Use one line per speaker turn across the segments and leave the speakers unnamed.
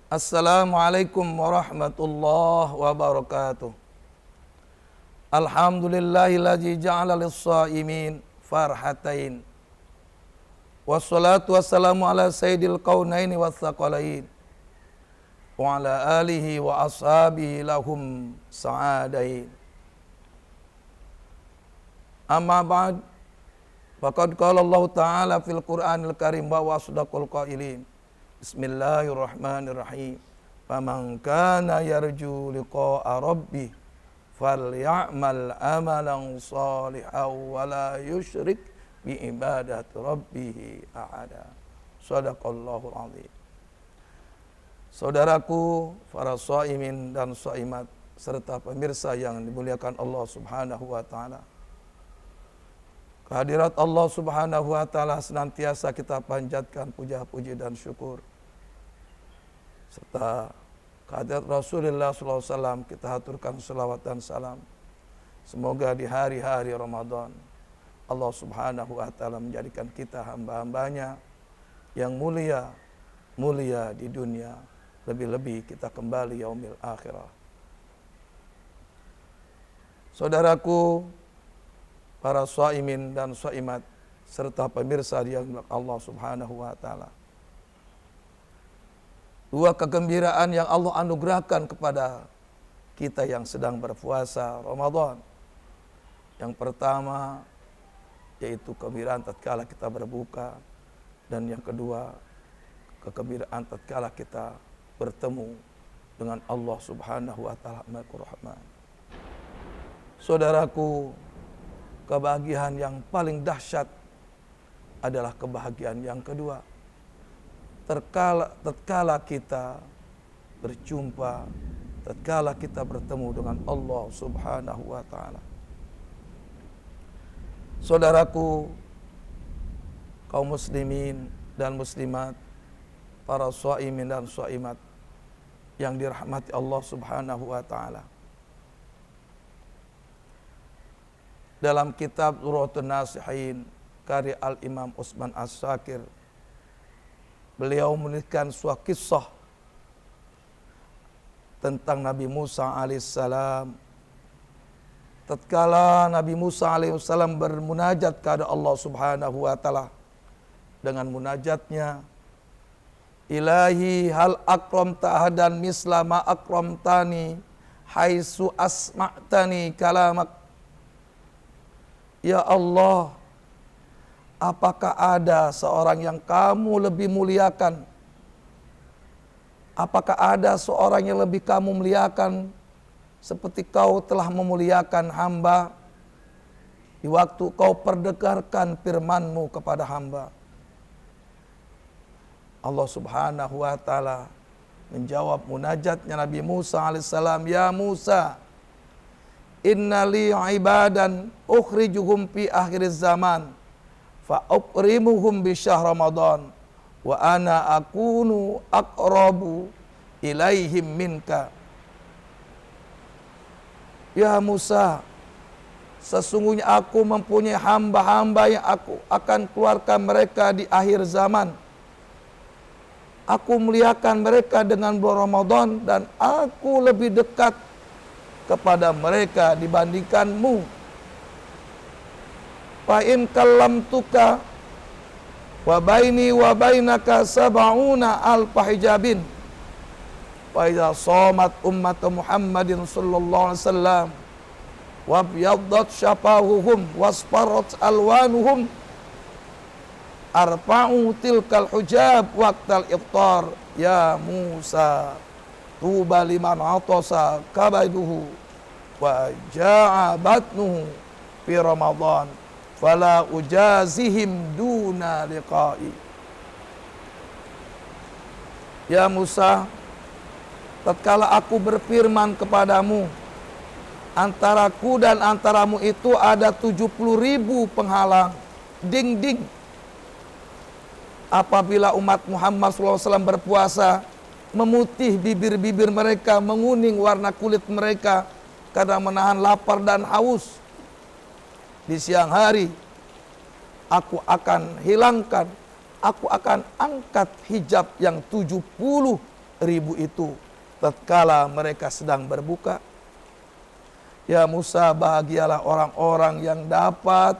Assalamualaikum warahmatullahi wabarakatuh. Alhamdulillahilladzi ja'ala lis-shaimin farhatain. Wassalatu wassalamu ala sayyidil kaunaini watsaqalain wa ala alihi wa ashabihi lahum sa'adain. Amma ba'd, faqad qala Allah Ta'ala fil Qur'anil Karim wa asdaqul qailin. Bismillahirrahmanirrahim. Faman kana yarju liqa'a rabbih falya'mal amalan shalihan wa la yusyrik bi ibadati rabbih ahada. Shadaqallahul azim. Saudaraku, para shaimin dan shaimat serta pemirsa yang dimuliakan Allah Subhanahu wa taala. Kehadirat Allah Subhanahu wa taala senantiasa kita panjatkan puja-puji dan syukur. Serta kehadirat Rasulullah SAW kita haturkan selawat dan salam. Semoga di hari-hari Ramadan Allah Subhanahu wa taala menjadikan kita hamba-hambanya yang mulia di dunia, lebih-lebih kita kembali yaumil akhirah. Saudaraku, para shaimin dan shaimat serta pemirsa yang Allah Subhanahu wa taala. Dua kegembiraan yang Allah anugerahkan kepada kita yang sedang berpuasa Ramadan. Yang pertama yaitu kegembiraan tatkala kita berbuka, dan yang kedua kegembiraan tatkala kita bertemu dengan Allah Subhanahu wa taala Maha Rahman. Saudaraku, kebahagiaan yang paling dahsyat adalah kebahagiaan yang kedua. Tatkala kita berjumpa, tatkala kita bertemu dengan Allah Subhanahu wa taala. Saudaraku, kaum muslimin dan muslimat, para shaimin dan shaimat yang dirahmati Allah Subhanahu wa taala. Dalam kitab Durratun Nasihin karya Al-Imam Utsman Asy-Syakir, beliau menuliskan sebuah kisah tentang Nabi Musa alaihissalam. Tatkala Nabi Musa alaihissalam bermunajat kepada Allah Subhanahu wa taala dengan munajatnya, Ilahi hal akramta ahadan misla ma akramtani haitsu asma'tani kalamak. Ya Allah, apakah ada seorang yang kamu lebih muliakan? Apakah ada seorang yang lebih kamu muliakan seperti kau telah memuliakan hamba di waktu kau perdengarkan firman-Mu kepada hamba? Allah Subhanahu wa taala menjawab munajatnya Nabi Musa alaihissalam, Ya Musa, innali ibadan ukhrijuhum fi akhiriz zaman fa ukrimuhum bi syahr Ramadan wa ana akunu aqrabu ilaihim minka. Ya Musa, sesungguhnya aku mempunyai hamba-hamba yang aku akan keluarkan mereka di akhir zaman. Aku muliakan mereka dengan bulan Ramadan dan aku lebih dekat kepada mereka dibandingkanmu. Fa in kallamtuka wa baini wa bainaka sab'una alfa hijabin. Fa idza shamat ummat Muhammadin sallallahu alaihi wasallam wa biyaddat syafahuhum wasfarat alwanuhum arfa'u tilkal hujab waqtal iftar. Ya Musa, tuba liman atasa kabaduhu wa ja'a batnuhu fi Ramadan fala ujazihim duna liqa'i. Ya Musa, tatkala aku berfirman kepadamu, antaraku dan antaramu itu ada 70.000 penghalang, dinding. Apabila umat Muhammad SAW berpuasa, memutih bibir-bibir mereka, menguning warna kulit mereka karena menahan lapar dan haus. Di siang hari, aku akan hilangkan, aku akan angkat hijab yang 70 ribu itu tatkala mereka sedang berbuka. Ya Musa, bahagialah orang-orang yang dapat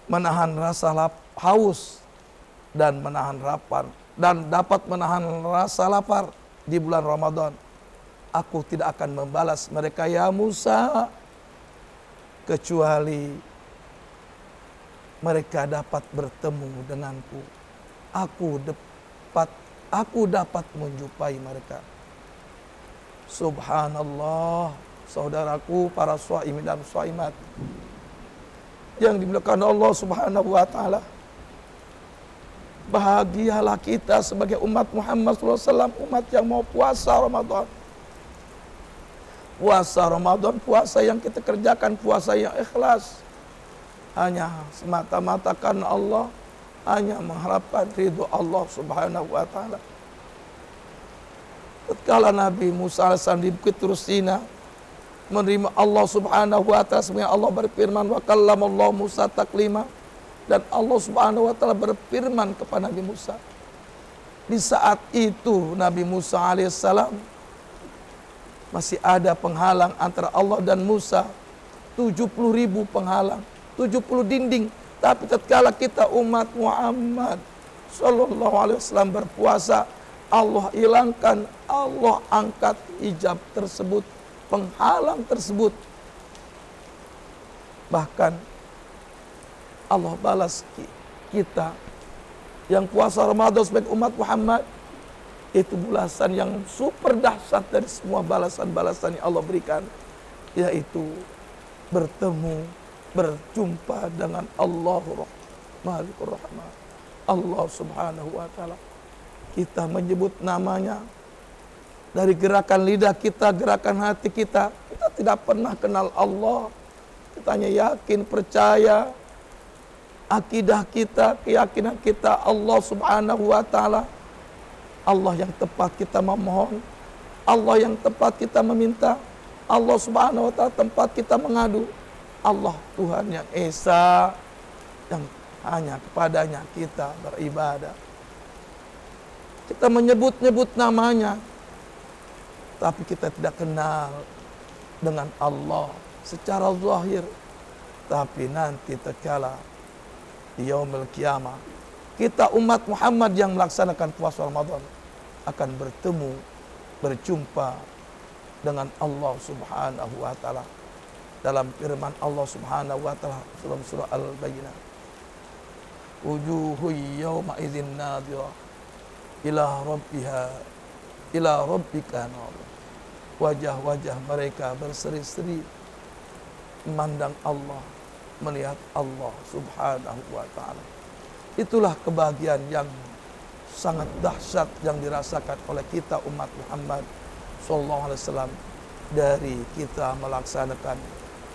menahan rasa haus dan menahan lapar, dan dapat menahan rasa lapar di bulan Ramadan. Aku tidak akan membalas mereka ya Musa, kecuali mereka dapat bertemu denganku. Aku dapat menjumpai mereka. Subhanallah, saudaraku, para shaimin dan shaimat yang dimuliakan Allah Subhanahu wa taala. Bahagialah kita sebagai umat Muhammad SAW, umat yang mau puasa Ramadan. Puasa Ramadan, puasa yang kita kerjakan, puasa yang ikhlas. Hanya semata-mata karena Allah, hanya mengharapkan ridho Allah Subhanahu wa taala. Tatkala Nabi Musa AS di Bukit Tursina menerima Allah Subhanahu wa taala, sebenarnya Allah berfirman, wa kallamallahu Musa taklima, dan Allah Subhanahu wa taala berfirman kepada Nabi Musa. Di saat itu Nabi Musa alaihissalam masih ada penghalang antara Allah dan Musa, 70.000 penghalang, 70 dinding. Tapi tatkala kita umat Muhammad sallallahu alaihi wasallam berpuasa, Allah hilangkan, Allah angkat hijab tersebut, penghalang tersebut. Bahkan Allah balas kita yang puasa Ramadan sebagai umat Muhammad, itu balasan yang super dahsyat dari semua balasan-balasan yang Allah berikan, yaitu bertemu, berjumpa dengan Allahur Malikur Rahman, Allah Subhanahu wa taala. Kita menyebut namanya dari gerakan lidah kita, gerakan hati kita. Kita tidak pernah kenal Allah. Kita hanya yakin, percaya, akidah kita, keyakinan kita Allah Subhanahu wa taala. Allah yang tepat kita memohon, Allah yang tepat kita meminta, Allah Subhanahu wa taala tempat kita mengadu. Allah Tuhan yang esa, yang hanya kepadanya kita beribadah. Kita menyebut-nyebut namanya, tapi kita tidak kenal dengan Allah secara zahir. Tapi nanti tatkala di yaumil qiyamah, kita umat Muhammad yang melaksanakan puasa Ramadan akan bertemu, berjumpa dengan Allah Subhanahu wa taala. Dalam firman Allah Subhanahu wa taala dalam surah Al-Bayyinah, wujuhu yawma idzin nadhirah ila rabbiha ila rabbika nadhirah. Wajah-wajah mereka berseri-seri memandang Allah, melihat Allah Subhanahu wa taala. Itulah kebahagiaan yang sangat dahsyat yang dirasakan oleh kita umat Muhammad sallallahu alaihi wasallam dari kita melaksanakan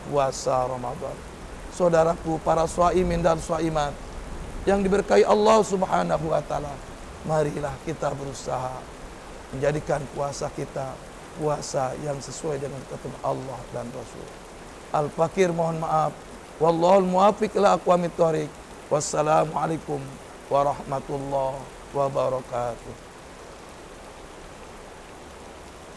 puasa Ramadan. Saudaraku, para shaimin dan shaimat yang diberkahi Allah Subhanahu wa taala, marilah kita berusaha menjadikan puasa kita puasa yang sesuai dengan ketentuan Allah dan Rasul. Al-Fakir mohon maaf. Wallahul muwaffiq ila aqwamit thoriq. Wassalamualaikum warahmatullahi wabarakatuh.